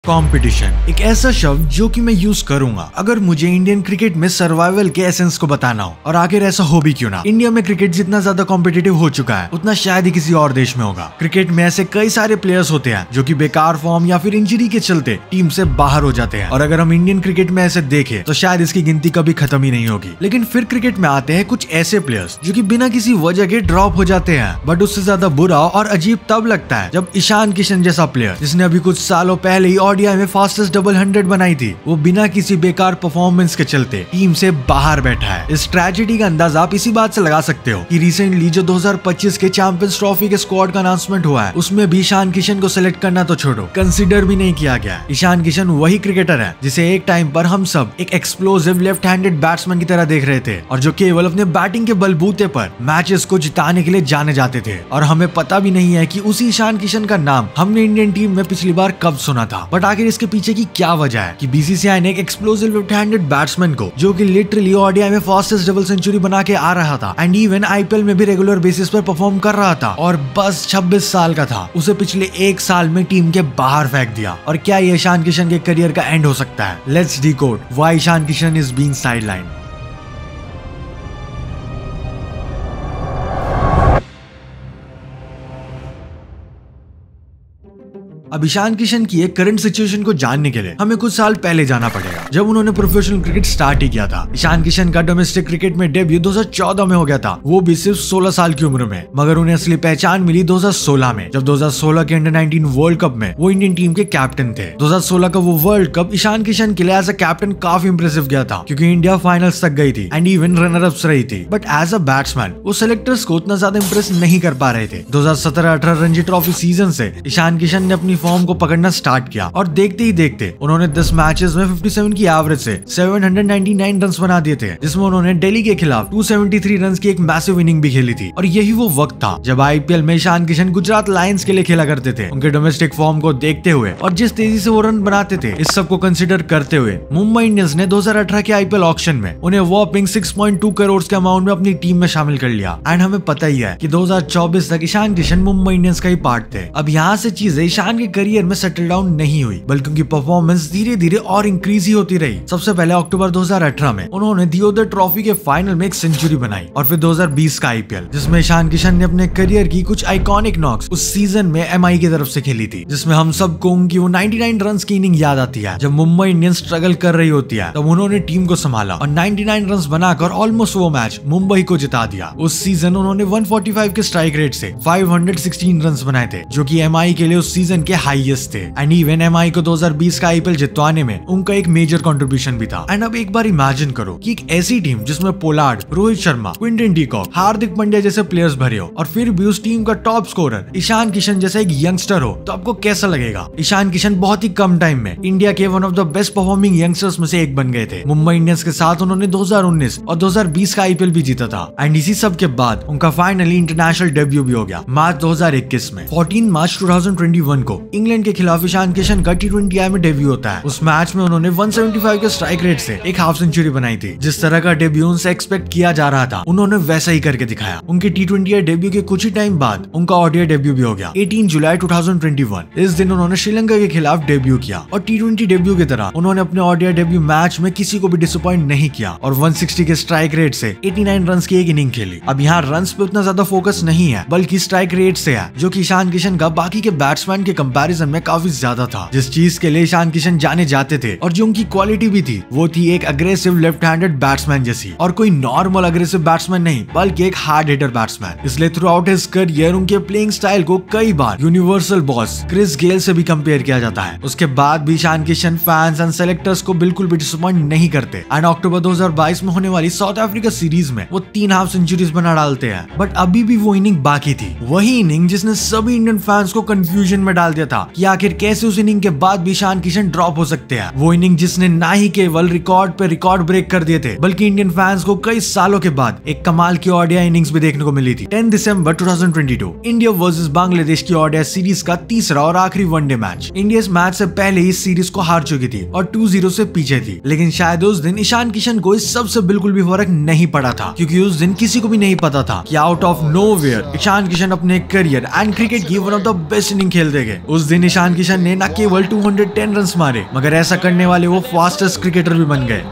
Competition एक ऐसा शब्द जो कि मैं यूज करूंगा अगर मुझे इंडियन क्रिकेट में सर्वाइवल के एसेंस को बताना हो। और आखिर ऐसा हो भी क्यों ना, इंडिया में क्रिकेट जितना ज्यादा कॉम्पिटिटिव हो चुका है उतना शायद ही किसी और देश में होगा। क्रिकेट में ऐसे कई सारे प्लेयर्स होते हैं जो कि बेकार फॉर्म या फिर इंजरी के चलते टीम से बाहर हो जाते हैं। और अगर हम इंडियन क्रिकेट में ऐसे देखें तो शायद इसकी गिनती कभी खत्म ही नहीं होगी। लेकिन फिर क्रिकेट में आते हैं कुछ ऐसे प्लेयर्स जो कि बिना किसी वजह के ड्रॉप हो जाते हैं। बट उससे ज्यादा बुरा और अजीब तब लगता है जब ईशान किशन जैसा प्लेयर, जिसने अभी कुछ सालों पहले ही ओडीआई में फास्टेस्ट डबल 100 बनाई थी, वो बिना किसी बेकार परफॉर्मेंस के चलते टीम से बाहर बैठा है। इस ट्रेजेडी का अंदाजा आप इसी बात से लगा सकते हो कि रिसेंटली जो 2025 के चैंपियंस ट्रॉफी के स्क्वाड का अनाउंसमेंट हुआ है उसमें भी ईशान किशन को सिलेक्ट करना तो छोड़ो, कंसीडर भी नहीं किया गया। ईशान किशन वही क्रिकेटर है जिसे एक टाइम पर हम सब एक एक्सप्लोसिव लेफ्ट हैंडेड बैट्समैन की तरह देख रहे थे और जो केवल अपने बैटिंग के बलबूते पर मैचेस को जिताने के लिए जाने जाते थे। और हमें पता भी नहीं है कि उसी ईशान किशन का नाम हमने इंडियन टीम में पिछली बार कब सुना था। बट आखिर इसके पीछे की क्या वजह है कि बीसीसीआई ने एक एक्सप्लोसिव लेफ्ट हैंडेड बैट्समैन को, जो कि लिटरली ओडीआई में फास्टेस्ट डबल सेंचुरी बना के आ रहा था एंड इवन आईपीएल में भी रेगुलर बेसिस पर परफॉर्म कर रहा था और बस 26 साल का था, उसे पिछले एक साल में टीम के बाहर फेंक दिया। और क्या ये ईशान किशन के करियर का एंड हो सकता है? Let's decode why Ishan Kishan is being sideline. अब ईशान किशन की एक करंट सिचुएशन को जानने के लिए हमें कुछ साल पहले जाना पड़ेगा, जब उन्होंने प्रोफेशनल क्रिकेट स्टार्ट ही किया था। ईशान किशन का डोमेस्टिक क्रिकेट में डेब्यू 2014 में हो गया था, वो भी सिर्फ 16 साल की उम्र में। मगर उन्हें असली पहचान मिली 2016 में, जब 2016 के अंडर 19 वर्ल्ड कप में वो इंडियन टीम के कैप्टन थे। 2016 का वो वर्ल्ड कप ईशान किशन के लिए एज अ कैप्टन काफी इंप्रेसिव गया था, क्योंकि इंडिया फाइनल्स तक गई थी एंड इवन रनर अप्स रही थी। बट एज अ बैट्समैन वो सेलेक्टर्स को उतना ज्यादा इंप्रेस नहीं कर पा रहे थे। 2017-18 रणजी ट्रॉफी सीजन से ईशान किशन ने अपनी फॉर्म को पकड़ना स्टार्ट किया और देखते ही देखते उन्होंने 10 मैचेस में 57 की एवरेज से 799 रन्स बना दिए थे, जिसमें उन्होंने दिल्ली के खिलाफ 273 रन्स की एक मैसिव इनिंग भी खेली थी। और यही वो वक्त था जब आईपीएल में ईशान किशन गुजरात लायंस के लिए खेला करते थे। उनके डोमेस्टिक फॉर्म को देखते हुए और जिस तेजी से वो रन बनाते थे, इस सब को कंसिडर करते हुए मुंबई इंडियंस ने 2018 के आईपीएल ऑक्शन में उन्हें वॉपिंग 6.2 करोड़ के अमाउंट में अपनी टीम में शामिल कर लिया। एंड हमें पता ही है कि 2024 तक ईशान किशन मुंबई इंडियंस का ही पार्ट थे। अब यहाँ से चीजें ईशान के करियर में सेटल डाउन नहीं हुई, बल्कि उनकी परफॉर्मेंस धीरे धीरे और इंक्रीज ही होती रही। सबसे पहले अक्टूबर 2018 में उन्होंने दियोदर ट्रॉफी के फाइनल में एक सेंचुरी बनाई, और फिर 2020 का आईपीएल, जिसमें ईशान किशन ने अपने करियर की कुछ आइकॉनिक नॉक्स उस सीजन में एमआई की तरफ से खेली थी, जिसमें हम सबको उनकी वो 99 रन की इनिंग याद आती है जब मुंबई इंडियंस स्ट्रगल कर रही होती है। तब उन्होंने टीम को संभाला और 99 रन बनाकर ऑलमोस्ट वो मैच मुंबई को जिता दिया। उस सीजन उन्होंने 145 के स्ट्राइक रेट से 516 रन बनाए थे, जो कि एमआई के लिए उस सीजन के हाईएस्ट थे। एंड इवन एमआई को 2020 का आईपीएल जितवाने में उनका एक मेजर कंट्रीब्यूशन भी था। एंड अब एक बार इमेजिन करो कि एक ऐसी टीम जिसमें Pollard, Rohit Sharma, Quinton de Kock, Hardik Pandya जैसे प्लेयर्स भरे हो, और फिर भी उस टीम का टॉप स्कोरर ईशान किशन जैसा एक यंगस्टर हो, तो आपको कैसा लगेगा? ईशान किशन बहुत ही कम टाइम में इंडिया के one of the best performing youngsters में से एक बन गए थे। मुंबई इंडियंस के साथ उन्होंने 2019 और 2020 का आईपीएल भी जीता था। एंड इसी सब के बाद उनका फाइनली इंटरनेशनल डेब्यू भी हो गया मार्च 2021 में। 14 मार्च 2021 को इंग्लैंड के खिलाफ ईशान किशन का T20I में डेब्यू होता है। उस मैच में उन्होंने 175 के स्ट्राइक रेट से एक हाफ सेंचुरी बनाई थी। जिस तरह का डेब्यू उनसे एक्सपेक्ट किया जा रहा था, उन्होंने वैसा ही करके दिखाया। उनके T20I डेब्यू के कुछ ही टाइम बाद उनका ओडीआई डेब्यू भी हो गया 18 जुलाई 2021। इस दिन उन्होंने श्रीलंका के खिलाफ डेब्यू किया और T20 डेब्यू की तरह उन्होंने अपने ओडीआई डेब्यू मैच में किसी को भी डिसअपॉइंट नहीं किया और 160 के स्ट्राइक रेट से 89 रन की एक इनिंग खेली। अब यहाँ रन पे उतना ज्यादा फोकस नहीं है, बल्कि स्ट्राइक रेट से है, जो कि ईशान किशन का बाकी के बैट्समैन के कंपैरिजन में काफी ज्यादा था। जिस चीज के लिए ईशान किशन जाने जाते थे और जो उनकी क्वालिटी भी थी, वो थी एक अग्रेसिव लेफ्ट हैंडेड बैट्समैन जैसी, और कोई नॉर्मल अग्रेसिव बैट्समैन नहीं, बल्कि एक हार्ड हिटर बैट्समैन। इसलिए थ्रू आउट हिज करियर उनके प्लेइंग स्टाइल को कई बार यूनिवर्सल बॉस क्रिस गेल से भी कंपेयर किया जाता है। उसके बाद भी Ishan Kishan fans and selectors को बिल्कुल भी डिसअपॉइंट नहीं करते। एंड अक्टूबर 2022 में होने वाली साउथ अफ्रीका सीरीज में वो 3 हाफ सेंचुरीज बना डालते हैं। बट अभी भी वो इनिंग बाकी थी, वही इनिंग जिसने सभी इंडियन फैंस को कंफ्यूजन में डाल दिया था कि आखिर कैसे उस इनिंग के बाद भी ईशान किशन ड्रॉप हो सकते हैं। वो इनिंग जिसने ना ही केवल रिकॉर्ड पे रिकॉर्ड ब्रेक कर दिए थे, बल्कि इंडियन फैंस को कई सालों के बाद एक कमाल की ओडीआई इनिंग्स भी देखने को मिली थी। 10 दिसंबर 2022 इंडिया वर्सेस बांग्लादेश की ओडीआई सीरीज का तीसरा और आखिरी वनडे मैच। इंडिया इस मैच से पहले इस सीरीज को हार चुकी थी और 2-0 से पीछे थी। लेकिन शायद उस दिन ईशान किशन को इस सब से बिल्कुल भी फर्क नहीं पड़ा था, क्योंकि उस दिन किसी को भी नहीं पता था कि out of nowhere Ishan Kishan अपने करियर एंड क्रिकेट की one of the best inning खेल देंगे। उस दिन ईशान किशन ने न केवल 210 रन मारे, मगर ऐसा करने वाले वो फास्टेस्ट क्रिकेटर भी बन गए।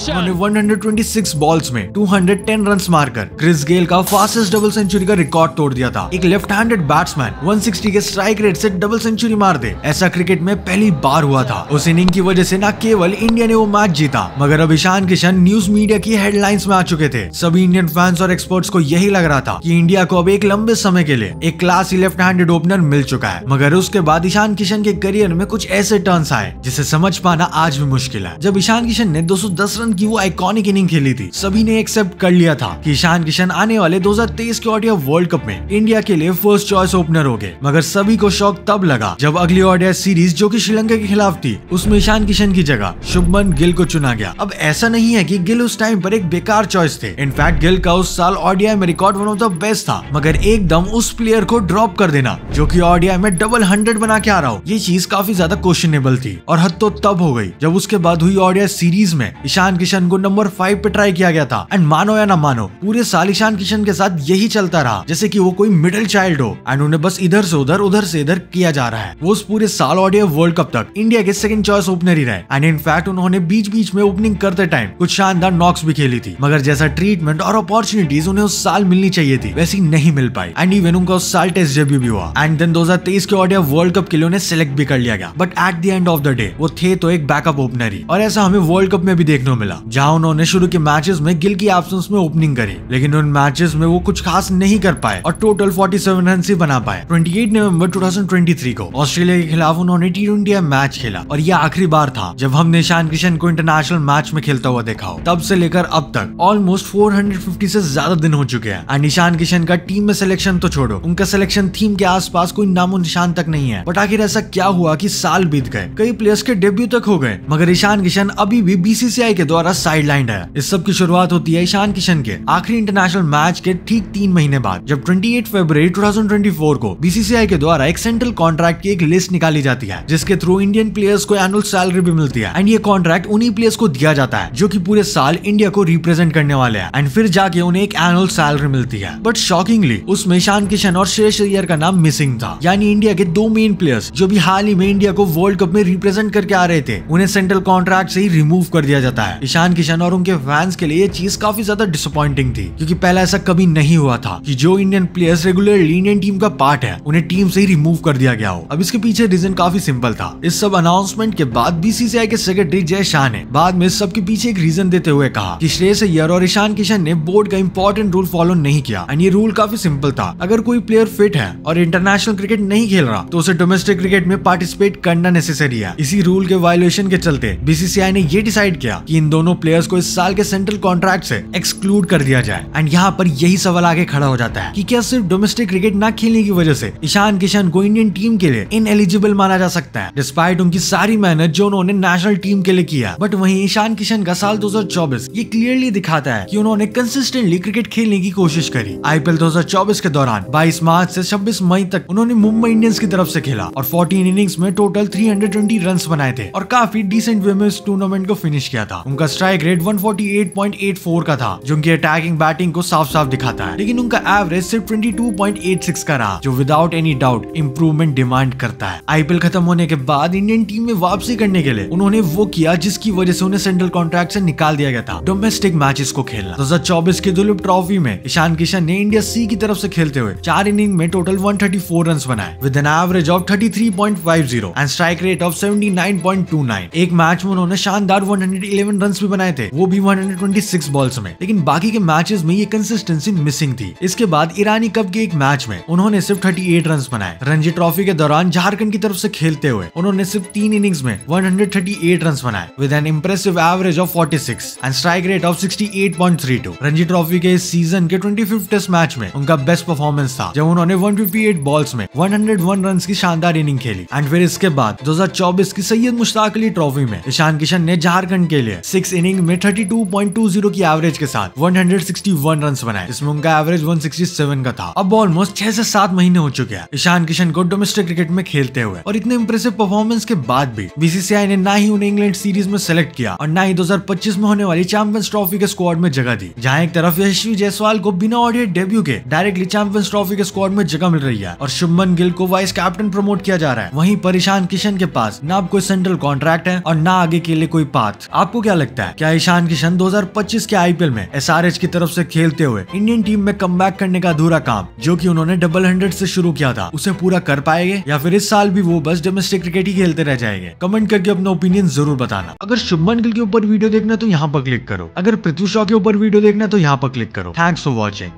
उन्होंने 126 बॉल्स में 210 रन मारकर क्रिस गेल का फास्टेस्ट डबल सेंचुरी का रिकॉर्ड तोड़ दिया था। एक लेफ्ट हैंडेड बैट्समैन 160 के स्ट्राइक रेट से डबल सेंचुरी मार दे, ऐसा क्रिकेट में पहली बार हुआ था। उस इनिंग की वजह से न केवल इंडिया ने वो मैच जीता, मगर अब ईशान किशन न्यूज मीडिया की हेडलाइंस में आ चुके थे। सभी इंडियन फैंस और एक्सपर्ट्स को यही लग रहा था कि इंडिया को अब एक लंबे समय के लिए एक क्लासी लेफ्ट हैंडेड ओपनर मिल चुका है। मगर उसके बाद ईशान किशन के करियर में कुछ ऐसे टर्न्स आए जिसे समझ पाना आज भी मुश्किल है। जब ईशान किशन ने 210 रन की वो आइकॉनिक इनिंग खेली थी, सभी ने एक्सेप्ट कर लिया था कि ईशान किशन आने वाले 2023 के ओडीआई वर्ल्ड कप में इंडिया के लिए फर्स्ट चॉइस ओपनर हो गए। मगर सभी को शौक तब लगा जब अगली ओडीआई सीरीज जो कि श्रीलंका के खिलाफ थी, उसमें ईशान किशन की जगह शुभमन गिल को चुना गया। अब ऐसा नहीं है कि गिल उस टाइम पर एक बेकार चॉइस थे। इनफैक्ट गिल का उस साल ओडीआई में record one of the best था, मगर एकदम उस प्लेयर को ड्रॉप कर देना जो कि ओडीआई में डबल 100 बना के आ रहा हो, ये चीज काफी ज्यादा क्वेश्चनेबल थी। और हद तो तब हो गई जब उसके बाद हुई ओडीआई सीरीज में ईशान किशन को नंबर 5 पे ट्राई किया गया था। एंड मानो या ना मानो, पूरे साल ईशान किशन के साथ यही चलता रहा जैसे कि वो कोई मिडिल चाइल्ड हो एंड उन्हें बस इधर से उधर किया जा रहा है। वो उस पूरे साल ओडीआई वर्ल्ड कप तक इंडिया के सेकंड चॉइस ओपनर ही रहे। एंड इनफैक्ट उन्होंने बीच बीच में ओपनिंग करते टाइम कुछ शानदार नॉक्स भी खेली थी, मगर जैसा ट्रीटमेंट और अपॉर्चुनिटीज उन्हें उस साल मिलनी चाहिए थी वैसी नहीं मिल पाई। एंड इवन उनका उस साल टेस्ट डेब्यू भी हुआ एंड देन 2023 के ओडीआई वर्ल्ड कप के लिए उन्हें सिलेक्ट भी कर लिया गया। But at the end of the day वो थे तो एक बैकअप ओपनर ही, और ऐसा हमें वर्ल्ड कप में भी देखने को मिला जहां उन्होंने शुरू के मैचेस में गिल की एब्सेंस में ओपनिंग करी, लेकिन उन मैचेस में वो कुछ खास नहीं कर पाए और टोटल 47 रन ही बना पाए। 28 नवंबर 2023 को ऑस्ट्रेलिया के खिलाफ उन्होंने T20 मैच खेला और यह आखिरी बार था जब हमने ईशान किशन को इंटरनेशनल मैच में खेलता हुआ देखा हो। तब से लेकर अब तक ऑलमोस्ट 450 से ज्यादा दिन हो चुके हैं एंड ईशान किशन का टीम में सिलेक्शन तो छोड़ो, उनका सिलेक्शन थीम के आसपास कोई नामो निशान तक नहीं है। बट आखिर ऐसा क्या हुआ कि साल बीत गए, कई प्लेयर्स के डेब्यू तक हो गए, मगर ईशान किशन अभी भी बीसीसीआई के द्वारा साइडलाइंड है। इस सब की शुरुआत होती है ईशान किशन के आखिरी इंटरनेशनल मैच के ठीक 3 महीने बाद, जब 28 फरवरी 2024 को बीसीसीआई के द्वारा एक सेंट्रल कॉन्ट्रैक्ट की एक लिस्ट निकाली जाती है जिसके थ्रू इंडियन प्लेयर्स को एनुअल सैलरी भी मिलती है। एंड ये कॉन्ट्रैक्ट उन्हीं प्लेयर्स को दिया जाता है जो कि पूरे साल इंडिया को रिप्रेजेंट करने वाले हैं एंड फिर जाके उन्हें एक एनुअल सैलरी मिलती है। बट शॉकिंगली उसमें ईशान किशन और श्रेयस अय्यर का नाम मिसिंग था, यानी इंडिया के 2 मेन प्लेयर्स जो भी हाल ही में इंडिया को वर्ल्ड कप में रिप्रेजेंट करके आ रहे थे, उन्हें सेंट्रल कॉन्ट्रैक्ट से ही रिमूव कर दिया जाता है। ईशान किशन और उनके फैंस के लिए ये चीज काफी ज्यादा डिसअपॉइंटिंग थी, क्योंकि पहले ऐसा कभी नहीं हुआ था कि जो Indian players regularly Indian team का पार्ट है उन्हें टीम से ही रिमूव कर दिया गया हो। अब इसके पीछे रीजन काफी सिंपल था। इस सब अनाउंसमेंट के बाद बीसीसीआई के सेक्रेटरी जय शाह ने बाद में इस सब के पीछे एक रीजन देते हुए कहा कि श्रेयस अय्यर और ईशान किशन ने बोर्ड का इंपॉर्टेंट रूल फॉलो नहीं किया। एंड ये रूल काफी सिंपल था, अगर कोई प्लेयर फिट है और इंटरनेशनल क्रिकेट नहीं खेल रहा तो उसे डोमेस्टिक क्रिकेट में पार्टिसिपेट करना नेसेसरी है। इसी रूल के वायलेशन के चलते बीसीसीआई ने ये डिसाइड किया कि इन दोनों प्लेयर्स को इस साल के सेंट्रल कॉन्ट्रैक्ट से एक्सक्लूड कर दिया जाए। एंड यहाँ पर यही सवाल आगे खड़ा हो जाता है कि क्या सिर्फ डोमेस्टिक क्रिकेट ना खेलने की वजह से ईशान किशन को इंडियन टीम के लिए इनएलिजिबल माना जा सकता है, डिस्पाइट उनकी सारी मेहनत जो उन्होंने नेशनल टीम के लिए किया। बट वहीं ईशान किशन का साल 2024 ये क्लियरली दिखाता है कि उन्होंने कंसिस्टेंटली क्रिकेट खेलने की कोशिश करी। आईपीएल 2024 के दौरान 22 मार्च से 26 मई तक उन्होंने मुंबई इंडियंस की तरफ से खेला और 14 इनिंग्स में टोटल 320 रन बनाए थे और काफी डिसेंट वे में इस टूर्नामेंट को फिनिश किया था। उनका स्ट्राइक रेट 148.84 का था जो उनकी अटैकिंग बैटिंग को साफ साफ दिखाता है, लेकिन उनका एवरेज सिर्फ 22.86 का रहा जो without any doubt improvement demand करता है। आईपीएल खत्म होने के बाद इंडियन टीम में वापसी करने के लिए उन्होंने वो किया जिसकी वजह से उन्हें सेंट्रल कॉन्ट्रैक्ट से निकाल दिया गया था, डोमेस्टिक मैचेस को खेलना। 2024 की दुलीप ट्रॉफी में ईशान किशन ने इंडिया सी की तरफ से खेलते हुए 4 इनिंग में टोटल 134 रन बनाए with an average of 33.50 and strike rate of 79.29। एक मैच में उन्होंने शानदार 111 रन भी बनाए थे, वो भी 126 बॉल्स में, लेकिन बाकी के मैचेस में ये कंसिस्टेंसी मिसिंग थी। इसके बाद ईरानी कप के एक मैच में उन्होंने सिर्फ 38 रन बनाए। रणजी ट्रॉफी के दौरान झारखंड की तरफ से खेलते हुए उन्होंने सिर्फ 3 इनिंग्स में 138 रन बनाए with N impressive average of 46 and strike rate of 68.32। Ranji trophy के इस सीजन के 25th टेस्ट मैच में उनका बेस्ट परफॉर्मेंस था जब उन्होंने 158 बॉल्स में 101 रन की शानदार इनिंग खेली। एंड फिर इसके बाद 2024 की सैयद मुश्ताक अली वाली ट्रॉफी में ईशान किशन ने झारखंड के लिए 6 इनिंग में 32.20 की एवरेज के साथ 161 रन बनाए, जिसमें उनका एवरेज 167 का था। अब ऑलमोस्ट 6 से 7 महीने हो चुके हैं ईशान किशन को डोमेस्टिक क्रिकेट में खेलते हुए, और इतने इंप्रेसिव परफॉर्मेंस के बाद भी बीसीसीआई ने ना ही उन्हें इंग्लैंड सीरीज में सेलेक्ट किया और ना ही 2025 में होने वाली चैंपियंस ट्रॉफी के स्क्वाड में जगह दी, जहां एक तरफ यशस्वी जायसवाल को बिना ऑडियो डेब्यू के डायरेक्टली चैंपियंस ट्रॉफी के स्क्वाड में जगह मिल रही है और शुभमन गिल को वाइस कैप्टन प्रमोट किया जा रहा है। वहीं पर ईशान किशन के पास ना कोई सेंट्रल कॉन्ट्रैक्ट है और ना आगे के लिए कोई पाथ। आपको क्या लगता है, क्या ईशान किशन 2025 के आईपीएल में एसआरएच की तरफ से खेलते हुए इंडियन टीम में कमबैक करने का अधूरा काम जो कि उन्होंने डबल 100 से शुरू किया था उसे पूरा कर पाएंगे, या फिर इस साल भी वो बस डोमेस्टिक क्रिकेट ही खेलते रह जाएंगे? कमेंट करके अपना ओपिनियन जरूर बताना। अगर शुभमन गिल के ऊपर वीडियो देखना तो यहाँ पर क्लिक करो, अगर पृथ्वी शॉ के ऊपर वीडियो देखना तो यहाँ पर क्लिक करो। Thanks for watching.